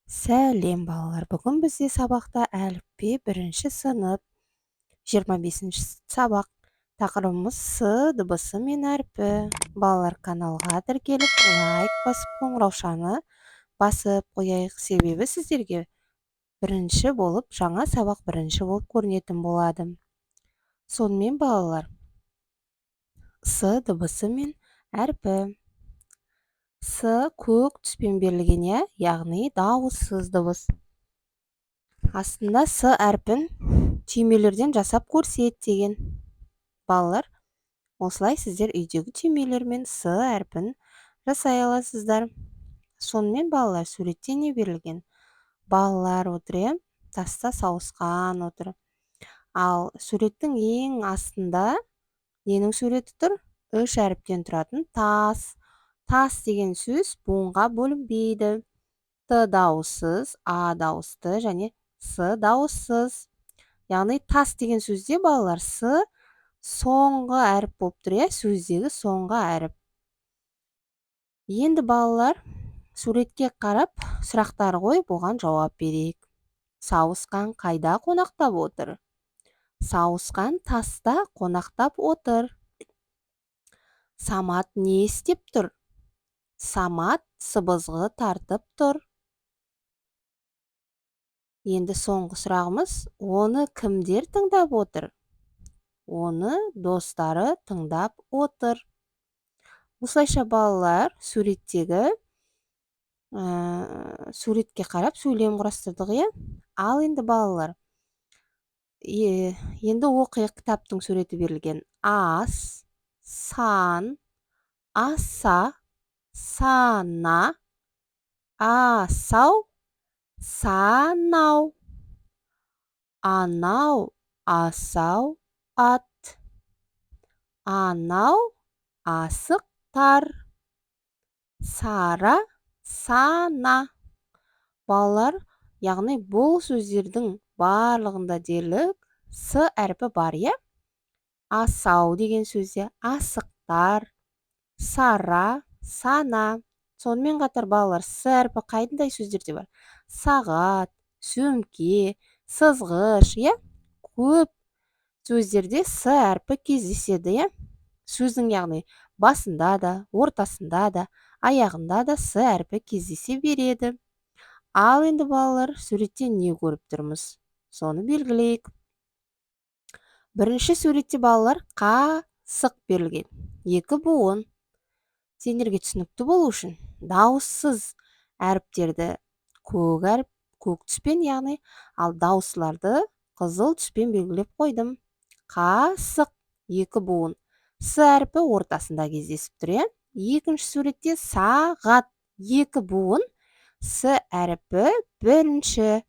Сәлем балалар. Бүгін бізде сабақта әліпби бірінші сынып 25-ші сабақ. Тақырыбымыз С дыбысы мен әрпі. Балалар, каналға тіркеліп, лайк басып, қоңыраушаны басып қояйық. Себебі сіздерге жаңа сабақ бірінші болып көрінетін болады. Сонымен балалар, С дыбысы мен әрпі. С көк түспен берілген, яғни дауыссыз дыбыс. Астында С әрпін түймелерден жасап көрсет деген. Балалар, осылай сіздер үйдегі түймелермен С әрпін жасай аласыздар. Сонымен балалар, суретте не берілген? Балалар отыр, таста сауысқан отыр. Ал суреттің ең астында ненің суреті тұр? 3 әріптен тұратын тас. Тас деген сөз буынға бөлінбейді. Т дауыссыз, А дауысты және С дауыссыз. Яғни тас деген сөзде балалар С соңғы әріп болып тұр, сөздегі соңғы әріп. Енді балалар, суретке қарап сұрақтар қойып, оған жауап берейік. Сауысқан қайда қонақтап отыр? Сауысқан таста қонақтап отыр. Самат не істеп тұр? Самат сыбызғы тартып тұр. Енді соңғы сұрағымыз, оны кімдер тыңдап отыр? Оны достары тыңдап отыр. Осылайша балалар, суретке қарап сөйлем құрастырдық, Ал енді балалар, енді оқиық, кітаптың суреті берілген. Ас, сан, аса, сана, асау, санау, анау, асау, ат, анау, асықтар, сара, сана. Балалар, яғни бұл сөздердің барлығында дерлік С әрпі бар, Асау деген сөзде асықтар, сара, сана. Сонымен қатар балалар, С әрпі қайдандай сөздерде бар? Сағат, сөмке, сызғыш, көп сөздерде С әрпі кездеседі, Сөздің яғни басында да, ортасында да, аяғында да С әрпі кездесе береді. Ал енді балалар, суреттен не көріп тұрмыз? Соны белгілейік. Бірінші суретте балалар қасық берілген. 2 буын. Сендерге түсінікті болу үшін дауыссыз әріптерді көк түспен, яғни, ал дауысларды қызыл түспен белгілеп қойдым. Қасық 2 буын. С әрпі ортасында кездесіп тұр, Екінші суретте сағат 2 буын. С әрпі бірінші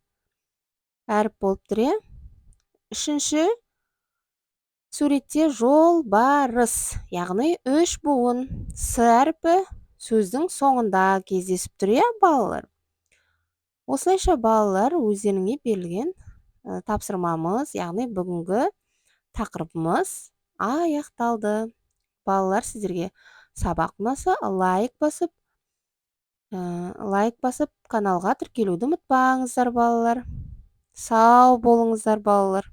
әріп болып тұр, Үшінші суретте жолбарыс, яғни 3 буын. С әрпі сөздің соңында кездесіп тұр, балалар. Осылайша балалар, өздеріңе берілген тапсырмамыз, яғни бүгінгі тақырыбымыз аяқталды. Балалар, сіздерге сабақ ұнаса, лайк басып, каналға тіркелуді ұмытпаңыздар, балалар. Сау болыңыздар, балалар.